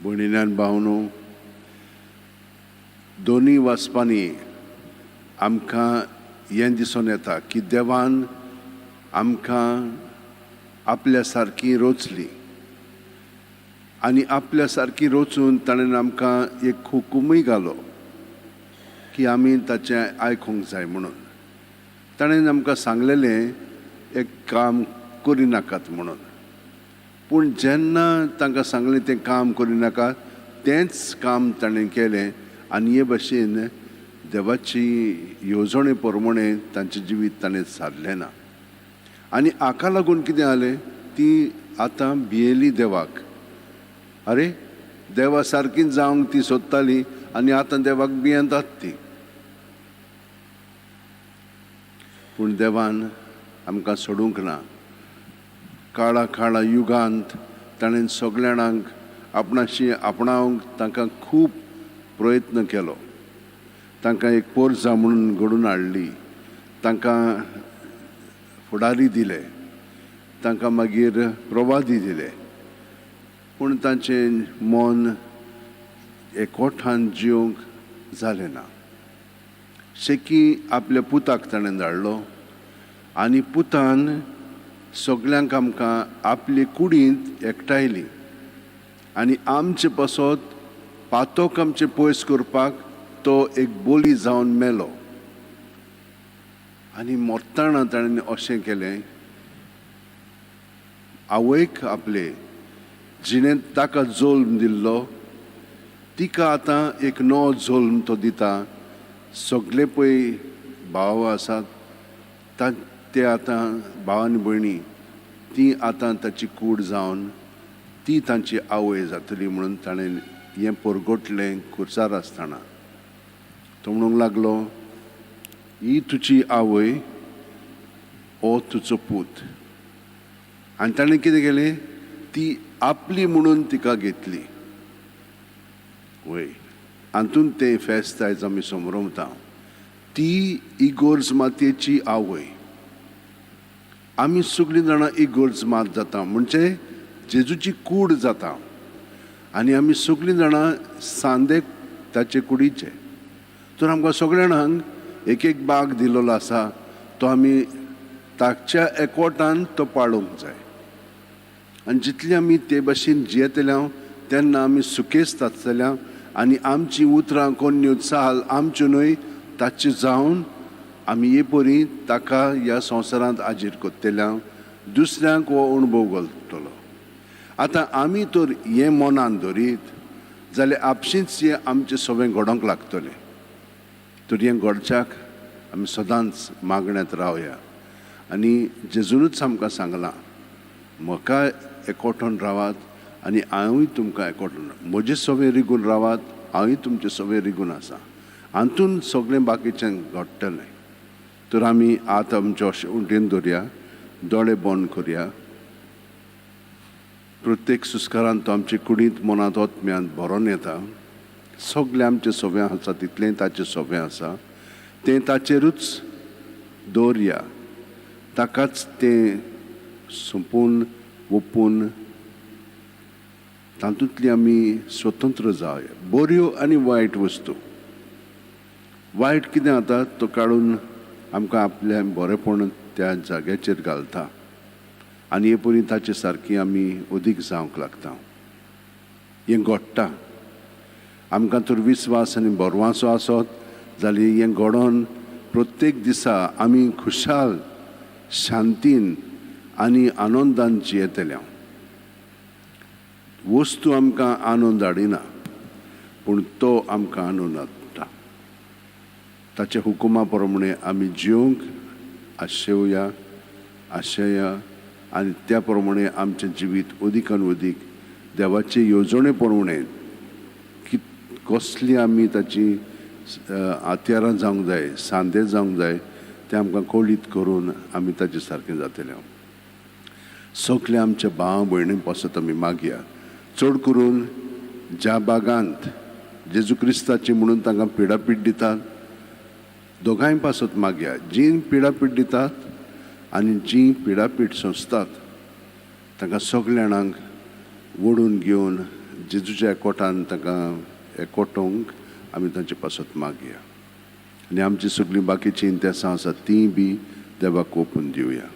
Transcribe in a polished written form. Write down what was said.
भयणीन भावनो, दोनी वाचपांनी आमकां हें दिसून येता की देवान आमकां आपल्या सारकी रोचली आनी आपल्या सारकी रोचून ताणें आमकां एक हुकूमय घालो की आमी ताचें आयकूंक जाय म्हणून. ताणें आमकां सांगलेलें एक काम करिनाकात म्हणून, पूण जेन्ना तांकां सांगलें तें काम करिनाकात तेंच काम ताणें केलें आनी हे भाशेन देवाची येवजणे प्रमाणे तांचें जिवीत ताणें सारलें ना. आनी हाका लागून कितें जालें, ती आतां भियेली देवाक. अरे देवा सारकी जावंक ती सोदताली आनी आतां देवाक भियेंतात ती. पूण देवान आमकां सोडूंक ना. काळा युगांत ताणें सगळ्या जाणांक आपणाशी आपणावंक तांकां खूब प्रयत्न केलो. तांकां एक पोरसां म्हणून घडोवन हाडली, तांकां फुडारी दिले, तांकां मागीर प्रवादी दिले, पूण तांचें मन एकवठान जिवंक जालें ना. शेकी आपल्या पुताक ताणें धाडलो आनी पुतान सगळ्यांक आमकां आपले कुडींत एकठायली आनी आमचे पासत पातोक आमचे पयस करपाक तो एक बोली जावन मेलो. आनी मरतना ताणें अशें केलें, आवयक आपले जिणें ताका जल्म दिल्लो तिका आतां एक नवो जल्म तो दिता. सगळे पळय भाव आसात ते आतां भाव आनी भयणी ती आतां ताची कूड जावन ती तांची आवय जातली म्हणून ताणें हें परगटलें खुर्सार आसतना. तो म्हणूंक लागलो, ही तुजी आवय, हो तुजो पूत. आनी ताणें कितें केलें, ती आपली म्हणून तिका घेतली. वय हातून तें फेस्त आयज आमी समरवता. ती इगोर्ज मातयेची आवय. आमी सगळीं जाणां इगोर्ज मात जाता म्हणजे जेजूची कूड जाता आनी आमी सगळीं जाणां सांदे ताचे कुडीचे. तर आमकां सगळ्या जाणांक एक एक भाग दिलेलो आसा, तो आमी ताच्या एकवटान तो पाळूंक जाय. आनी जितली आमी ते भाशेन जियेतल्या तेन्ना आमी सुखेस्त आसतल्या आनी आमची उतरां कोन्यो चाल आमच्यो न्हय ताची जावन आमी हे परी ताका ह्या संवसारांत आजीर कोत्तेल्या दुसऱ्यांक हो अणभव घालतलो. आतां आमी तर हें मनान धरीत जाल्यार आपशींच हें आमचें सगळें घडोवंक लागतलें. तर हें घडच्याक आमी सदांच मागण्यांत रावया. आनी जेजूनच आमकां सांगलां, म्हाका एकवटून रावात आनी हांवूय तुमकां एकवटून. म्हजे सवे रिगून रावात, हांवूय तुमचे सवे रिगून आसा. हातून सगळें बाकीचें घडटलें. तर आमी आतां आमचे अशें उंटेन दवरया, दोळे बंद करया. प्रत्येक सुस्कारान तो आमचे कुडींत मनांत ओतम्यान भरोन येता. सगळें आमचें सवें आसा तितलें ताचें सवें आसा. तें ताचेरूच दवरया. ताकाच तें सोंपून ओपून तातूंतली आमी स्वतंत्र जावया. बऱ्यो आनी वायट वस्तू. वायट कितें जाता तो काडून आमकां आपलें बरेंपण त्या जाग्याचेर घालता आनी हे परी ताचे सारकी आमी अदीक जावंक लागता. हें घडटा. आमकां तर विस्वास आनी बोरवांचो आसत जाल्यार हें घडोवन प्रत्येक दिसा आमी खुशाल शांतीन आनी आनंदान जियेतल्या. वस्तू आमकां आनंद हाडिना, पूण तो आमकां आनंद हाडटा. ताच्या हुकुमा प्रमाणे आमी जिवंक आशेया आनी त्या प्रमाणे आमचें जिवीत अदीकान अदीक देवाचे येवजणे प्रमाणे कसली आमी ताची हात्यारां जावंक जाय, सांदे जावंक जाय तें आमकां कळीत करून आमी ताचे सारकें जातलें. सगळे आमच्या भाव भयणी पासत आमी मागया. चड करून ज्या भागांत जेजू क्रिस्ताची म्हणून तांकां पिडापीड दितात दोगांय पासत मागया. जीं पिडापीड दितात आनी जीं पिडापीड सोंसतात तांकां सगळ्या जाणांक ओडून घेवन जेजूच्या एकवटान ताका एकवटोवंक आमी तांचे पासत मागया आनी आमची सगळीं बाकीचीं इंतेसां आसात तीं बी देवाक ओपून दिवया.